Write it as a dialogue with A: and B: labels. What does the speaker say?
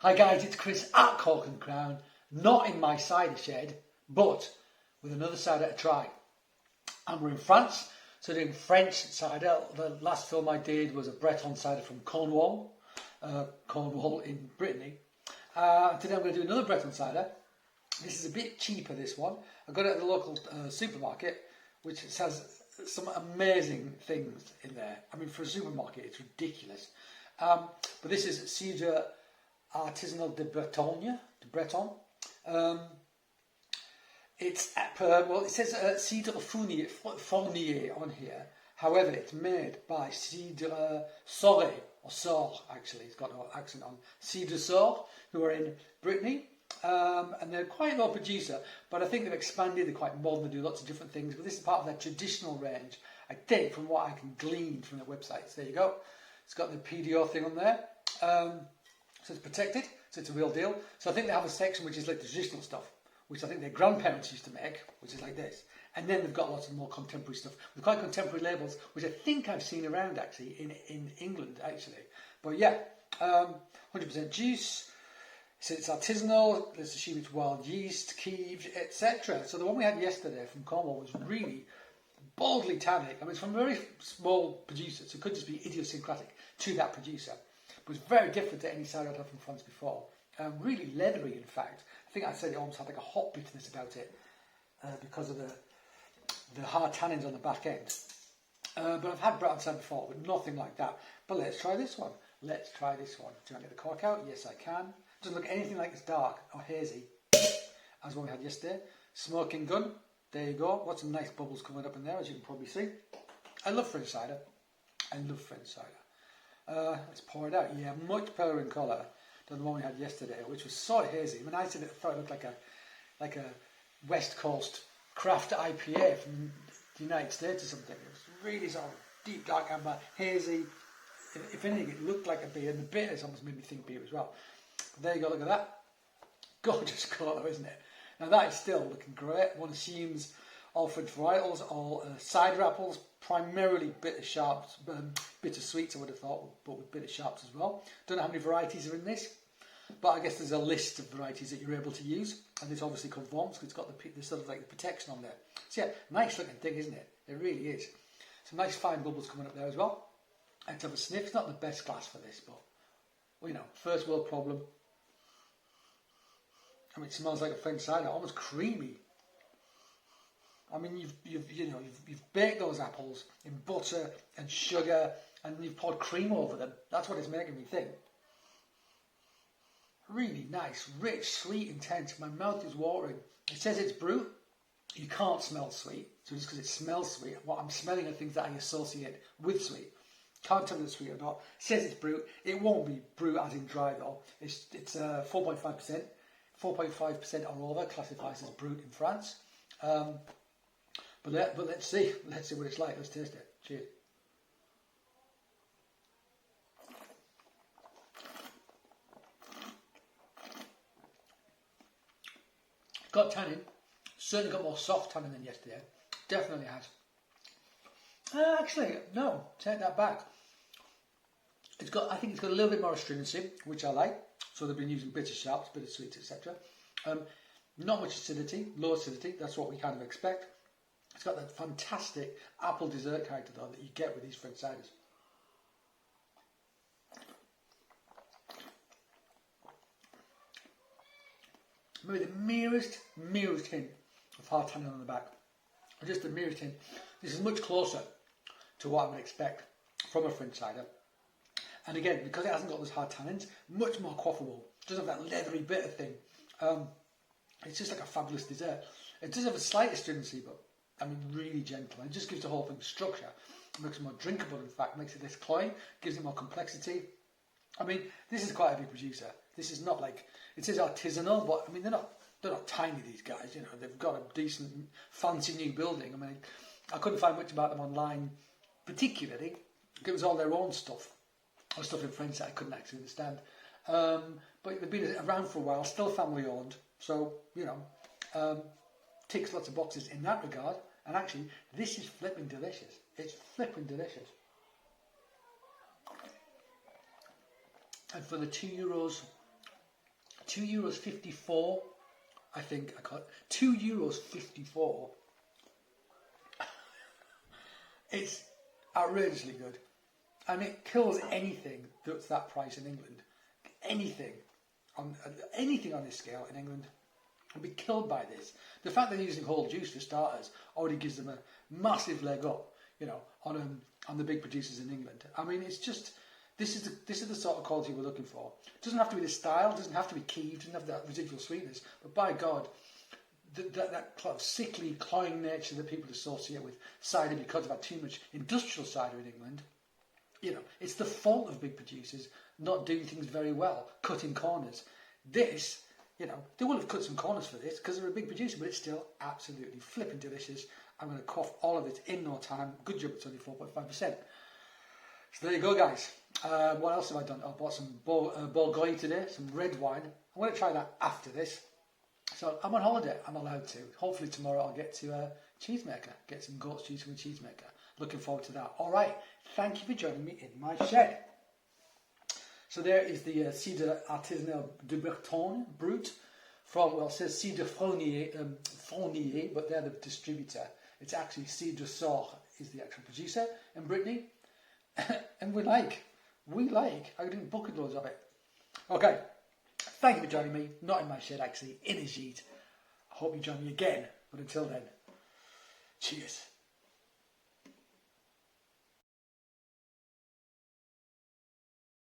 A: Hi guys, it's Chris at Cork and Crown, not in my cider shed, but with another cider to try. And we're in France, so doing French cider. The last film I did was a Breton cider from Cornwall in Brittany. Today I'm going to do another Breton cider. This is a bit cheaper, this one. I got it at the local supermarket, which has some amazing things in there. I mean, for a supermarket, it's ridiculous. But this is Cider Artisanal de Breton. It says Cidre Fournier on here. However, it's made by Cidre Sorre, or Sorre actually, it's got no accent on. Cidre Sorre, who are in Brittany. And they're quite a low producer, but I think they've expanded, they're quite modern, they do lots of different things. But this is part of their traditional range, I think, from what I can glean from their websites. There you go. It's got the PDO thing on there. So it's protected, so it's a real deal. So I think they have a section which is like the traditional stuff, which I think their grandparents used to make, which is like this. And then they've got lots of more contemporary stuff with quite contemporary labels, which I think I've seen around actually in England actually. But yeah, 100% juice. So it's artisanal. Let's assume it's wild yeast, kieve, etc. So the one we had yesterday from Cornwall was really boldly tannic. I mean, it's from a very small producer, so it could just be idiosyncratic to that producer. But it's very different to any cider I'd had from France before. Really leathery, in fact. I think I said it almost had like a hot bitterness about it because of the hard tannins on the back end. But I've had Breton cider before, but nothing like that. But let's try this one. Let's try this one. Do I get the cork out? Yes, I can. Doesn't look anything like it's dark or hazy as what we had yesterday. Smoking gun. There you go. Lots of nice bubbles coming up in there, as you can probably see. I love French cider. Let's pour it out. Yeah, much paler in colour than the one we had yesterday, which was so hazy. When I said it, I thought it looked like a West Coast craft IPA from the United States or something. It was really sort of deep, dark amber, hazy. If anything, it looked like a beer, and the bitterness almost made me think beer as well. But there you go, look at that. Gorgeous colour, isn't it? Now that is still looking great. One assumes all French varietals, all cider apples, primarily bitter sharps, bitter sweets I would have thought, but with bitter sharps as well. Don't know how many varieties are in this, but I guess there's a list of varieties that you're able to use, and this obviously conforms because it's got the sort of like the protection on there. So yeah, nice looking thing, isn't it? It really is. Some nice fine bubbles coming up there as well. Let's have a sniff. It's not the best glass for this, but well, you know, first world problem. I mean, it smells like a French cider, almost creamy. I mean, you've baked those apples in butter and sugar, and you've poured cream over them. That's what it's making me think. Really nice, rich, sweet, intense. My mouth is watering. It says it's Brut. You can't smell sweet, so just because it smells sweet, what I'm smelling are things that I associate with sweet. Can't tell if it's sweet or not. It says it's Brut. It won't be Brut as in dry though. It's 4.5%. 4.5% or over classifies as Brut in France. But let's see. Let's see what it's like. Let's taste it. Cheers. Got tannin. Certainly got more soft tannin than yesterday. Definitely has. Actually, no. Take that back. I think it's got a little bit more astringency, which I like. So they've been using bitter sharps, bitter sweets, etc. Not much acidity, low acidity. That's what we kind of expect. It's got that fantastic apple dessert character though that you get with these French ciders. Maybe the merest hint of hard tannin on the back. Just the merest hint. This is much closer to what I would expect from a French cider. And again, because it hasn't got those hard tannins, much more quaffable. It doesn't have that leathery bitter thing. It's just like a fabulous dessert. It does have a slight astringency, but I mean really gentle. It just gives the whole thing structure. It makes it more drinkable, in fact, makes it less cloying, gives it more complexity. I mean, this is quite a big producer. This is not like, it says artisanal, but I mean they're not tiny, these guys, you know, they've got a decent fancy new building. I mean, I couldn't find much about them online particularly. It was all their own stuff. Or stuff in French that I couldn't actually understand. But they've been around for a while, still family owned. So, you know, ticks lots of boxes in that regard. And actually, this is flipping delicious. It's flipping delicious. And for the €2 €2.54. I think I got €2.54. It's outrageously good, and it kills anything that's that price in England. Anything on this scale in England will be killed by this. The fact they're using whole juice for starters already gives them a massive leg up, on the big producers in England. I mean, it's just this is the sort of quality we're looking for. It doesn't have to be the style, it doesn't have to be key, it doesn't have that residual sweetness, but by God, that kind of sickly, cloying nature that people associate with cider because they've had too much industrial cider in England. It's the fault of big producers not doing things very well, cutting corners. This, they will have cut some corners for this because they're a big producer, but it's still absolutely flipping delicious. I'm going to quaff all of it in no time. Good job, it's only 4.5%. So there you go, guys. What else have I done? I bought some Bourgogne today, some red wine. I'm going to try that after this. So I'm on holiday. I'm allowed to. Hopefully tomorrow I'll get to a cheesemaker, get some goat's cheese from a cheesemaker. Looking forward to that. All right. Thank you for joining me in my shed. So there is the Cider Artisanal de Breton, Brut, from, it says Cidre Fournier, but they're the distributor. It's actually Cidre Sorre is the actual producer in Brittany. And we like, I drink bucket loads of it. Okay, thank you for joining me, not in my shed actually, in a sheet. I hope you join me again, but until then, cheers.